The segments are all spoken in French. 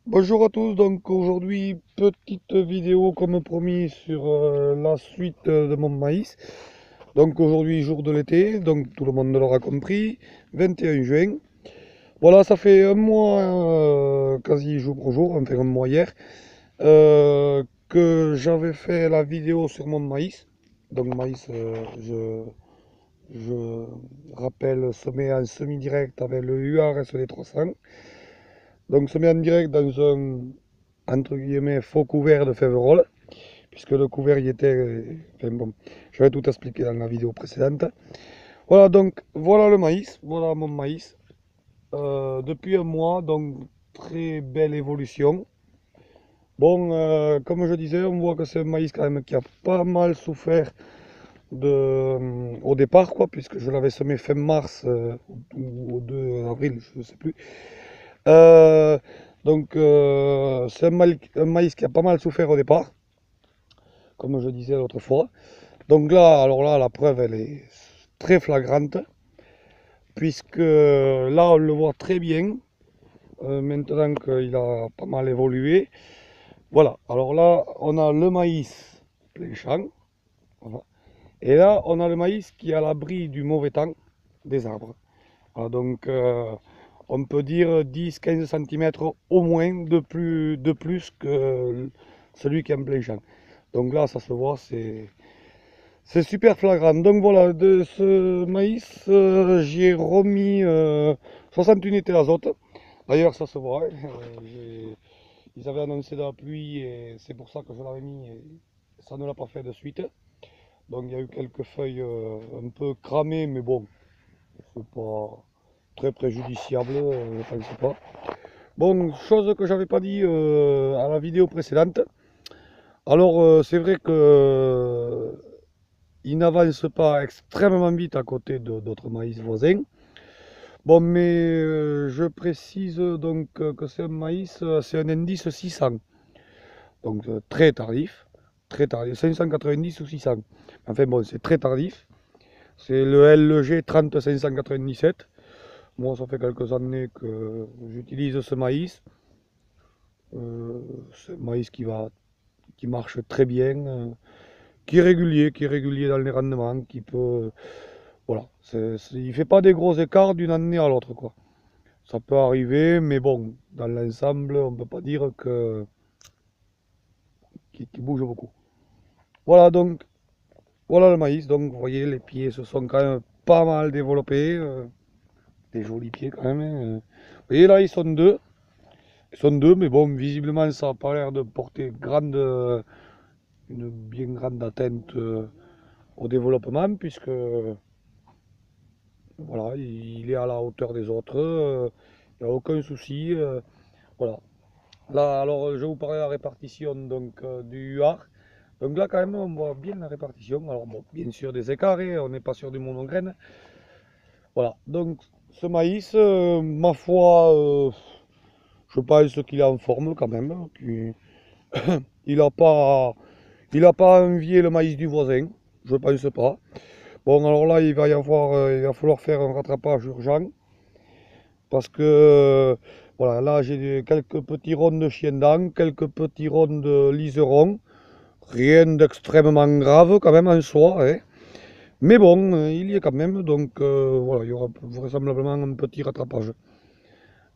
Bonjour à tous, donc aujourd'hui petite vidéo comme promis sur la suite de mon maïs. Donc aujourd'hui jour de l'été, donc tout le monde l'aura compris, 21 juin. Voilà, ça fait un mois quasi jour pour jour, enfin un mois hier, que j'avais fait la vidéo sur mon maïs. Donc maïs, je rappelle, semé en semi-direct avec le UR SD 300. Donc semé en direct dans un entre guillemets faux couvert de Féverolles, puisque le couvert y était. Enfin bon, je vais tout expliquer dans la vidéo précédente. Voilà, donc voilà le maïs, voilà mon maïs. Depuis un mois, donc très belle évolution. Bon, comme je disais, on voit que c'est un maïs quand même qui a pas mal souffert au départ, quoi, puisque je l'avais semé fin mars ou au 2 avril, je ne sais plus. Euh, donc c'est un maïs qui a pas mal souffert au départ, comme je disais l'autre fois. Donc là, alors là, la preuve, elle est très flagrante, puisque là, on le voit très bien, maintenant qu'il a pas mal évolué. Voilà, alors là, on a le maïs plein champ, voilà. Et là, on a le maïs qui est à l'abri du mauvais temps des arbres. Voilà, donc, on peut dire 10-15 cm au moins de plus que celui qui est en plein champ. Donc là, ça se voit, c'est super flagrant. Donc voilà, de ce maïs, j'ai remis 60 unités d'azote. D'ailleurs, ça se voit, hein, ils avaient annoncé de la pluie et c'est pour ça que je l'avais mis et ça ne l'a pas fait de suite. Donc il y a eu quelques feuilles un peu cramées, mais bon, c'est pas très préjudiciable, je pense pas. Bon, chose que j'avais pas dit à la vidéo précédente. Alors c'est vrai que il n'avance pas extrêmement vite à côté d'autres maïs voisins. Bon, mais je précise donc que c'est un maïs, c'est un indice 600. Donc très tardif, 590 ou 600. Enfin bon, c'est très tardif. C'est le LG 3597. Moi, ça fait quelques années que j'utilise ce maïs. C'est un maïs qui marche très bien, qui est régulier dans les rendements, qui peut. Voilà, il fait pas des gros écarts d'une année à l'autre, quoi. Ça peut arriver, mais bon, dans l'ensemble, on peut pas dire qu'il bouge beaucoup. Voilà donc, voilà le maïs. Donc, vous voyez, les pieds se sont quand même pas mal développés, des jolis pieds quand même, hein. Vous voyez là, ils sont deux, mais bon, visiblement, ça n'a pas l'air de porter une bien grande atteinte au développement, puisque voilà, il est à la hauteur des autres, il n'y a aucun souci. Voilà. Là, alors, je vais vous parler de la répartition donc, du UAR. Donc là, quand même, on voit bien la répartition. Alors, bon, bien sûr, des écarts, hein, on n'est pas sur du monograine. Voilà. Donc, ce maïs, ma foi, je pense qu'il est en forme quand même. Il n'a pas, il a pas envié le maïs du voisin. Je pense pas. Bon, alors là, il va falloir faire un rattrapage urgent. Parce que, voilà, là, j'ai quelques petits ronds de chien-dent, quelques petits ronds de liseron. Rien d'extrêmement grave quand même en soi, hein. Mais bon, il y est quand même, donc voilà, il y aura vraisemblablement un petit rattrapage.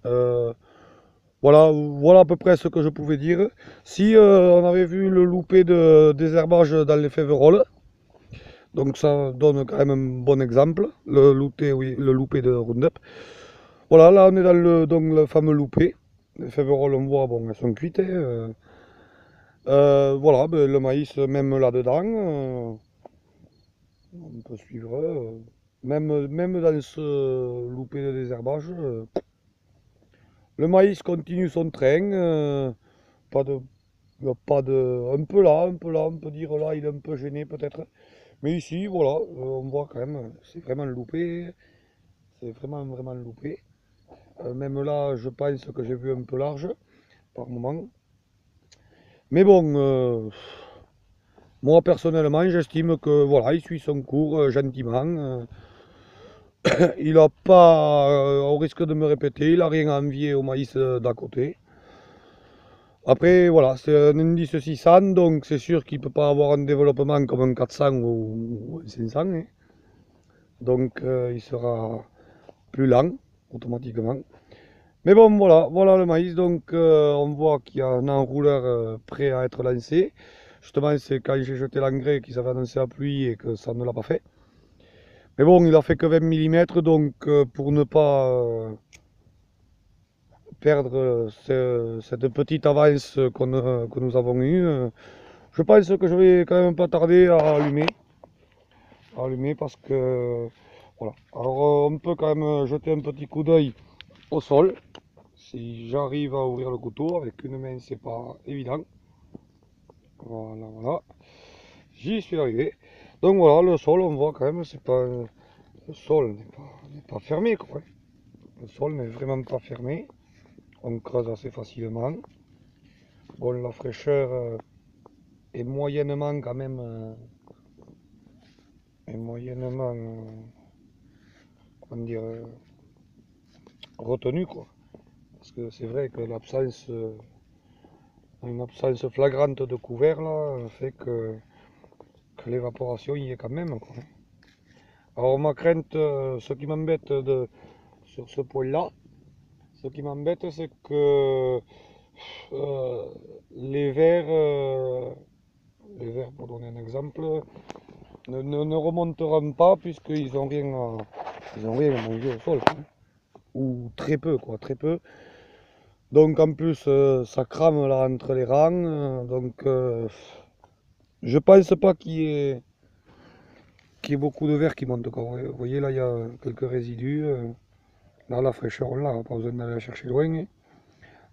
Euh, voilà à peu près ce que je pouvais dire. Si on avait vu le loupé de désherbage dans les féveroles, donc ça donne quand même un bon exemple, oui, le loupé de Roundup. Voilà, là on est dans donc, le fameux loupé. Les féveroles, on voit, bon, elles sont cuites, hein. Voilà, ben, le maïs, même là-dedans, on peut suivre. Même dans ce loupé de désherbage, le maïs continue son train. Pas de, y a pas de, un peu là, on peut dire là, il est un peu gêné peut-être. Mais ici, voilà, on voit quand même, c'est vraiment loupé. C'est vraiment, vraiment loupé. Même là, je pense que j'ai vu un peu large par moment. Mais bon, moi personnellement, j'estime que voilà, il suit son cours gentiment. Il a pas, au risque de me répéter, il a rien à envier au maïs d'à côté. Après, voilà, c'est un indice 600, donc c'est sûr qu'il ne peut pas avoir un développement comme un 400 ou un 500, hein. Donc il sera plus lent, automatiquement. Mais bon, voilà, voilà le maïs. Donc on voit qu'il y a un enrouleur prêt à être lancé. Justement, c'est quand j'ai jeté l'engrais qu'ils avaient annoncé la pluie et que ça ne l'a pas fait. Mais bon, il a fait que 20 mm, donc pour ne pas perdre cette petite avance que nous avons eue, je pense que je vais quand même pas tarder à allumer parce que voilà. Alors on peut quand même jeter un petit coup d'œil au sol. Si j'arrive à ouvrir le couteau avec une main, c'est pas évident. Voilà, voilà. J'y suis arrivé. Donc voilà, le sol, on voit quand même, c'est pas le sol n'est pas fermé, quoi. Le sol n'est vraiment pas fermé. On creuse assez facilement. Bon, la fraîcheur est moyennement quand même comment dire retenue, quoi. Parce que c'est vrai que une absence flagrante de couvert là fait que l'évaporation y est quand même, quoi. Alors ma crainte, ce qui m'embête sur ce point-là, ce qui m'embête c'est que euh, les les vers pour donner un exemple, ne remonteront pas puisqu'ils n'ont ils ont rien à manger au sol, quoi. Ou très peu, quoi, très peu. Donc en plus, ça crame là entre les rangs, donc je pense pas qu'il y ait beaucoup de verre qui monte, quoi. Vous voyez là, il y a quelques résidus. Là, la fraîcheur, on l'a, pas besoin d'aller la chercher loin, hein.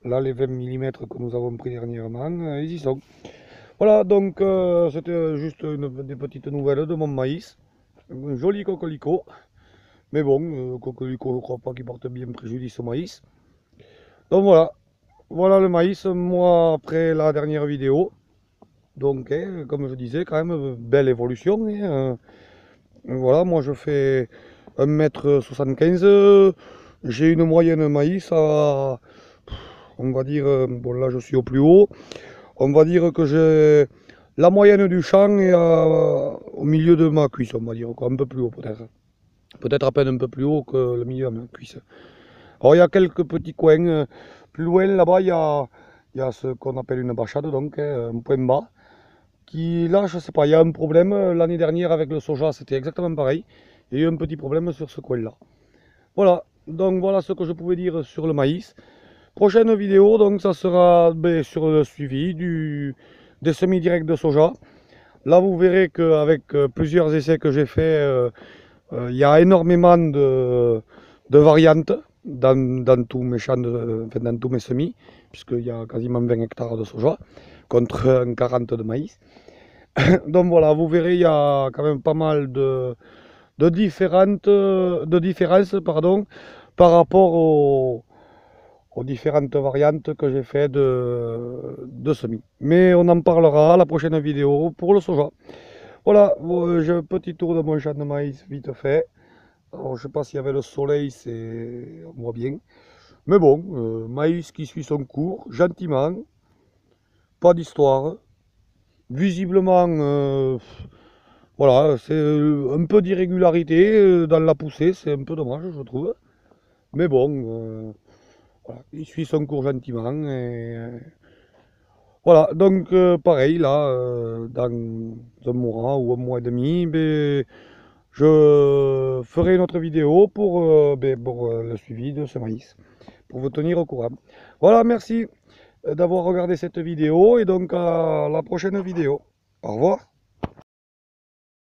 Là, les 20 mm que nous avons pris dernièrement, ils y sont. Voilà, donc c'était juste des petites nouvelles de mon maïs. Un joli coquelicot. Mais bon, le coquelicot, je ne crois pas qu'il porte bien préjudice au maïs. Donc voilà, voilà le maïs, moi après la dernière vidéo. Donc, hein, comme je disais, quand même, belle évolution, hein. Voilà, moi je fais 1,75 m. J'ai une moyenne maïs à, on va dire, bon là je suis au plus haut. On va dire que j'ai la moyenne du champ est au milieu de ma cuisse, on va dire, quoi, un peu plus haut peut-être. Peut-être à peine un peu plus haut que le milieu de ma cuisse. Alors il y a quelques petits coins. Plus loin là-bas, il y a ce qu'on appelle une bachade, donc hein, un point bas. Qui là, je sais pas, il y a un problème. L'année dernière avec le soja, c'était exactement pareil. Il y a eu un petit problème sur ce coin-là. Voilà, donc voilà ce que je pouvais dire sur le maïs. Prochaine vidéo, donc ça sera sur le suivi des semis directs de soja. Là, vous verrez qu'avec plusieurs essais que j'ai fait, il y a énormément de variantes dans tous mes champs, enfin, dans tous mes semis, puisqu'il y a quasiment 20 hectares de soja contre un 40 de maïs. Donc voilà, vous verrez, il y a quand même pas mal de différences, pardon, par rapport aux différentes variantes que j'ai fait de semis. Mais on en parlera à la prochaine vidéo pour le soja. Voilà, j'ai un petit tour de mon champ de maïs vite fait. Alors, je sais pas s'il y avait le soleil, on voit bien. Mais bon, maïs qui suit son cours, gentiment, pas d'histoire. Visiblement, voilà, c'est un peu d'irrégularité dans la poussée, c'est un peu dommage, je trouve. Mais bon, voilà, il suit son cours gentiment. Voilà, donc pareil, là, dans un mois ou un mois et demi, ben, je ferai une autre vidéo pour le suivi de ce maïs, pour vous tenir au courant. Voilà, merci d'avoir regardé cette vidéo et donc à la prochaine vidéo. Au revoir.